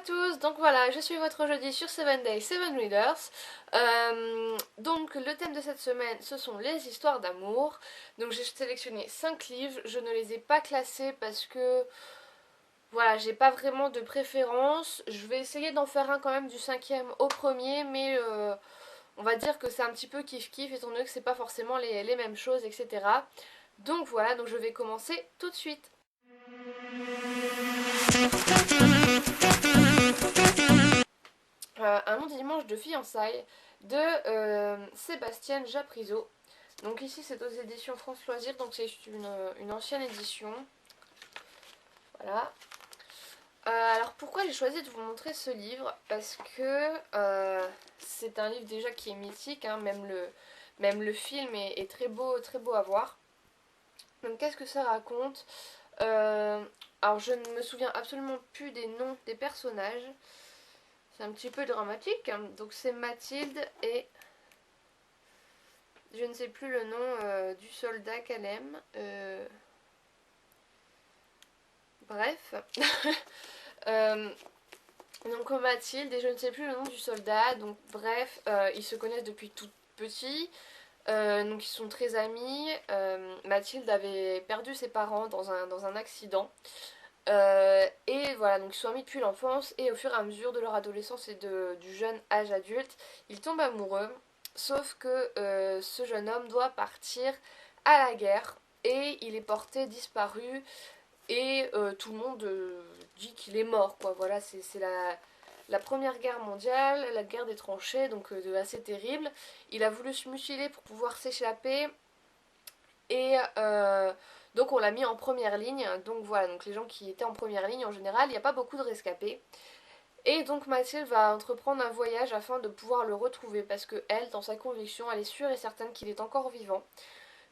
tous, donc voilà, je suis votre jeudi sur 7 Days, 7 Readers. Donc le thème de cette semaine, ce sont les histoires d'amour. Donc j'ai sélectionné 5 livres, je ne les ai pas classés parce que, voilà, j'ai pas vraiment de préférence. Je vais essayer d'en faire un quand même du 5e au premier, mais on va dire que c'est un petit peu kiff-kiff, étant donné que c'est pas forcément les mêmes choses, etc. Donc voilà, donc je vais commencer tout de suite. Un long dimanche de fiançailles de Sébastien Japrisot. Donc ici c'est aux éditions France Loisirs, donc c'est une ancienne édition. Voilà. Alors pourquoi j'ai choisi de vous montrer ce livre? Parce que c'est un livre déjà qui est mythique, hein, même le film est très beau à voir. Donc qu'est-ce que ça raconte? Alors je ne me souviens absolument plus des noms des personnages. C'est un petit peu dramatique. Donc c'est Mathilde et je ne sais plus le nom du soldat qu'elle aime. Bref. euh, donc Mathilde et je ne sais plus le nom du soldat. Donc bref, ils se connaissent depuis tout petit. Donc ils sont très amis. Mathilde avait perdu ses parents dans un accident. Et voilà, donc ils sont amis depuis l'enfance et au fur et à mesure de leur adolescence et du jeune âge adulte, ils tombent amoureux. Sauf que ce jeune homme doit partir à la guerre et il est porté disparu et tout le monde dit qu'il est mort, quoi. Voilà, c'est la première guerre mondiale, la guerre des tranchées, donc assez terrible. Il a voulu se mutiler pour pouvoir s'échapper et donc on l'a mis en première ligne. Donc voilà, donc les gens qui étaient en première ligne en général, il n'y a pas beaucoup de rescapés. Et donc Mathilde va entreprendre un voyage afin de pouvoir le retrouver parce que elle, dans sa conviction, elle est sûre et certaine qu'il est encore vivant.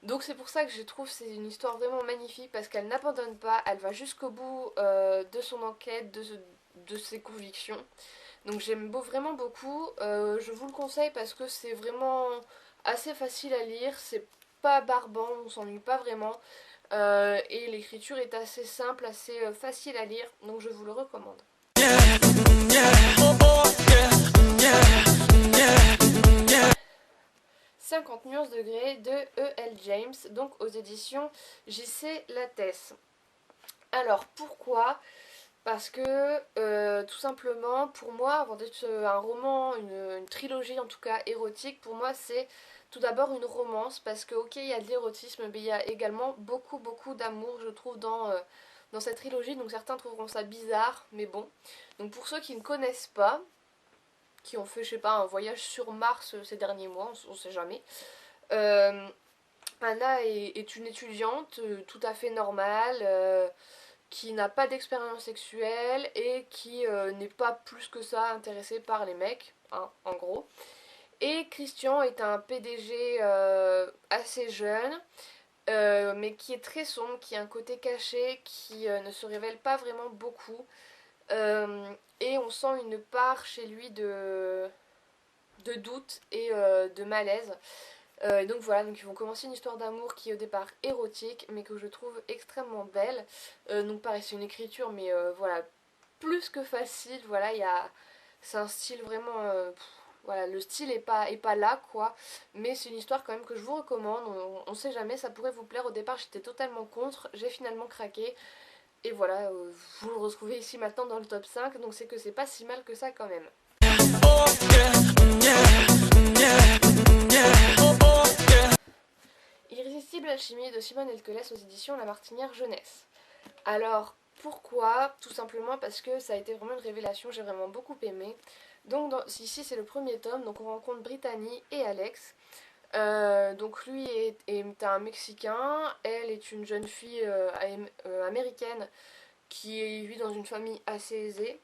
Donc c'est pour ça que je trouve que c'est une histoire vraiment magnifique parce qu'elle n'abandonne pas, elle va jusqu'au bout de son enquête, de ses convictions. Donc j'aime vraiment beaucoup, je vous le conseille parce que c'est vraiment assez facile à lire, c'est pas barbant, on s'ennuie pas vraiment. Et l'écriture est assez simple, assez facile à lire, donc je vous le recommande. 50 nuances degrés de E.L. James, donc aux éditions J.C. Lattès. Alors pourquoi? Parce que tout simplement, pour moi, avant d'être un roman, une trilogie en tout cas érotique, pour moi c'est tout d'abord une romance, parce que ok, il y a de l'érotisme, mais il y a également beaucoup d'amour, je trouve, dans cette trilogie, donc certains trouveront ça bizarre, mais bon. Donc pour ceux qui ne connaissent pas, qui ont fait, je sais pas, un voyage sur Mars ces derniers mois, on sait jamais, euh, Anna est une étudiante tout à fait normale, qui n'a pas d'expérience sexuelle et qui n'est pas plus que ça intéressée par les mecs, hein, en gros. Et Christian est un PDG assez jeune, mais qui est très sombre, qui a un côté caché, qui ne se révèle pas vraiment beaucoup. Et on sent une part chez lui de doute et de malaise. Donc voilà, donc ils vont commencer une histoire d'amour qui est au départ érotique, mais que je trouve extrêmement belle. Donc pareil, c'est une écriture, mais voilà, plus que facile. Voilà, c'est un style vraiment, voilà, le style est pas là, quoi. Mais c'est une histoire quand même que je vous recommande. On sait jamais, ça pourrait vous plaire. Au départ, j'étais totalement contre, j'ai finalement craqué. Et voilà, vous le retrouvez ici maintenant dans le top 5, donc c'est que c'est pas si mal que ça quand même. Irrésistible alchimie de Simone Elkeles aux éditions La Martinière Jeunesse. Alors, pourquoi? Tout simplement parce que ça a été vraiment une révélation, j'ai vraiment beaucoup aimé. Donc ici c'est le premier tome, donc on rencontre Brittany et Alex. Donc lui est un Mexicain, elle est une jeune fille américaine qui vit dans une famille assez aisée.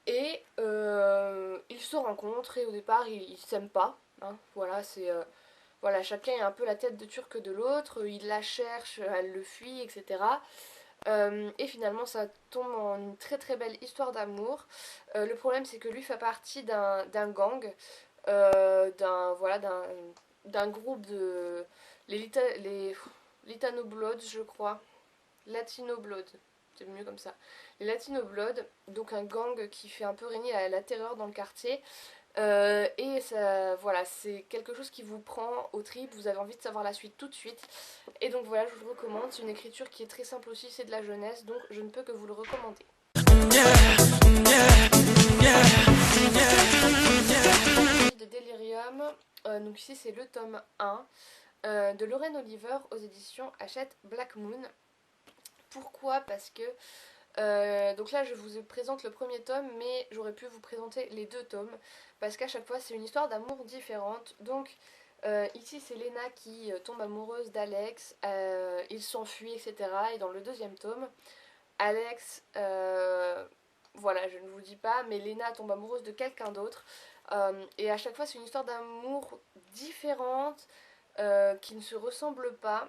Et ils se rencontrent et au départ ils s'aiment pas. Hein, voilà, voilà, chacun est un peu la tête de turc de l'autre, il la cherche, elle le fuit, etc. Et finalement ça tombe en une très belle histoire d'amour. Le problème c'est que lui fait partie d'un gang, voilà, d'un groupe de... les Litano Bloods, je crois. Latino Blood. c'est mieux comme ça. Les Latino Blood, donc un gang qui fait un peu régner la terreur dans le quartier. Et ça, voilà, c'est quelque chose qui vous prend au trip, vous avez envie de savoir la suite tout de suite. Et donc voilà, je vous le recommande, c'est une écriture qui est très simple aussi, c'est de la jeunesse, donc je ne peux que vous le recommander. De Delirium, donc ici c'est le tome 1 de Lorraine Oliver aux éditions Hachette Black Moon. Pourquoi? Parce que donc là je vous présente le premier tome, mais j'aurais pu vous présenter les deux tomes parce qu'à chaque fois c'est une histoire d'amour différente. Donc ici c'est Lena qui tombe amoureuse d'Alex, il s'enfuit, etc. Et dans le deuxième tome, Alex, voilà, je ne vous dis pas, mais Lena tombe amoureuse de quelqu'un d'autre. Et à chaque fois c'est une histoire d'amour différente, qui ne se ressemble pas.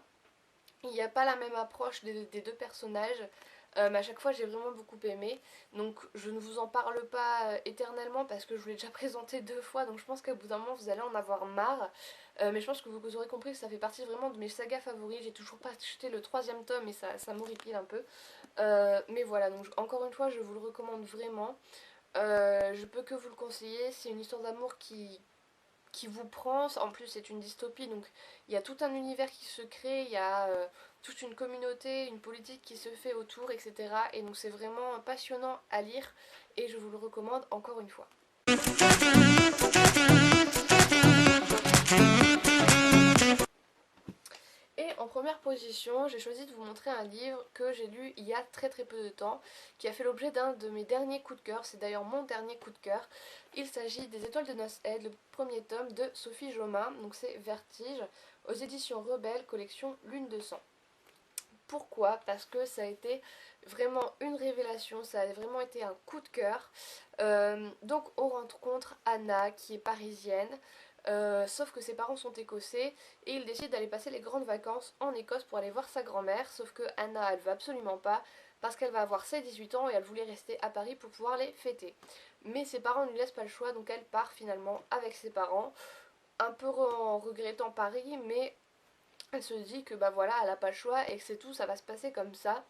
Il n'y a pas la même approche des deux personnages. Mais à chaque fois j'ai vraiment beaucoup aimé. Donc je ne vous en parle pas éternellement parce que je vous l'ai déjà présenté 2 fois. Donc je pense qu'à bout d'un moment vous allez en avoir marre. Mais je pense que vous aurez compris que ça fait partie vraiment de mes sagas favoris. J'ai toujours pas acheté le troisième tome et ça m'horripile un peu. Mais voilà, donc encore une fois je vous le recommande vraiment. Je peux que vous le conseiller. C'est une histoire d'amour qui vous prend. En plus c'est une dystopie, donc il y a tout un univers qui se crée, il y a toute une communauté, une politique qui se fait autour, etc. Et donc c'est vraiment passionnant à lire et je vous le recommande encore une fois. Et en première position, j'ai choisi de vous montrer un livre que j'ai lu il y a très peu de temps, qui a fait l'objet d'un de mes derniers coups de cœur, c'est d'ailleurs mon dernier coup de cœur. Il s'agit des Étoiles de Noces-Aide, le premier tome de Sophie Jomain, donc c'est Vertige, aux éditions Rebelle, collection Lune de sang. Pourquoi? Parce que ça a été vraiment une révélation, ça a vraiment été un coup de cœur. Donc on rencontre Anna qui est parisienne, sauf que ses parents sont écossais et il décide d'aller passer les grandes vacances en Écosse pour aller voir sa grand-mère, sauf que Anna elle veut absolument pas parce qu'elle va avoir ses 18 ans et elle voulait rester à Paris pour pouvoir les fêter. Mais ses parents ne lui laissent pas le choix, donc elle part finalement avec ses parents, un peu en regrettant Paris, mais elle se dit que bah voilà, elle n'a pas le choix et que c'est tout, ça va se passer comme ça.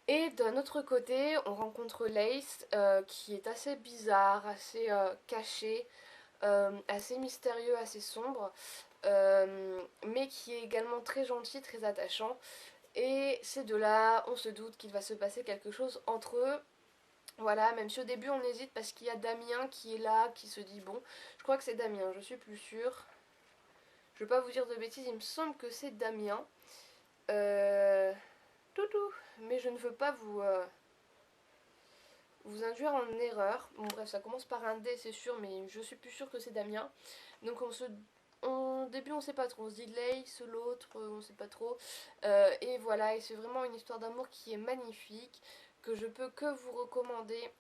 Et d'un autre côté, on rencontre Lace, qui est assez bizarre, assez caché, assez mystérieux, assez sombre, mais qui est également très gentil, très attachant. Et ces deux-là, on se doute qu'il va se passer quelque chose entre eux. Voilà, même si au début on hésite parce qu'il y a Damien qui est là, qui se dit bon, je crois que c'est Damien, je suis plus sûre. Je ne veux pas vous dire de bêtises, il me semble que c'est Damien. Toutou, mais je ne veux pas vous induire en erreur. Bon bref, ça commence par un D, c'est sûr, mais je suis plus sûre que c'est Damien. Donc au début on sait pas trop, on se dit Lace, l'autre, on sait pas trop. Et voilà, et c'est vraiment une histoire d'amour qui est magnifique, que je peux que vous recommander.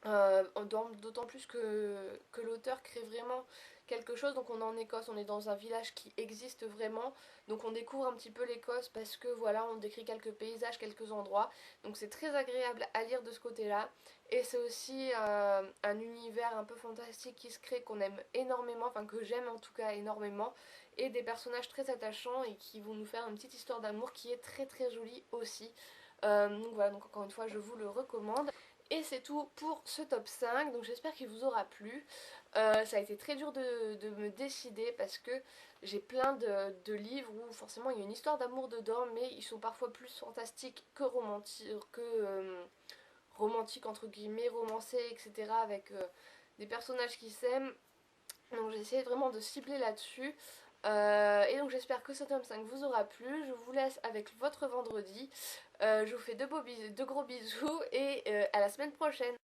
D'autant plus que l'auteur crée vraiment quelque chose. Donc on est en Écosse, on est dans un village qui existe vraiment, donc on découvre un petit peu l'Écosse parce que voilà, on décrit quelques paysages, quelques endroits, donc c'est très agréable à lire de ce côté là. Et c'est aussi un univers un peu fantastique qui se crée, qu'on aime énormément, enfin que j'aime en tout cas énormément, et des personnages très attachants et qui vont nous faire une petite histoire d'amour qui est très jolie aussi. Donc voilà, donc encore une fois je vous le recommande. Et c'est tout pour ce top 5, donc j'espère qu'il vous aura plu. Ça a été très dur de me décider parce que j'ai plein de livres où forcément il y a une histoire d'amour dedans, mais ils sont parfois plus fantastiques que romantiques entre guillemets, romancés, etc. avec des personnages qui s'aiment. Donc j'ai essayé vraiment de cibler là-dessus. Et donc j'espère que ce tome 5 vous aura plu. Je vous laisse avec votre vendredi. Je vous fais de gros bisous et à la semaine prochaine.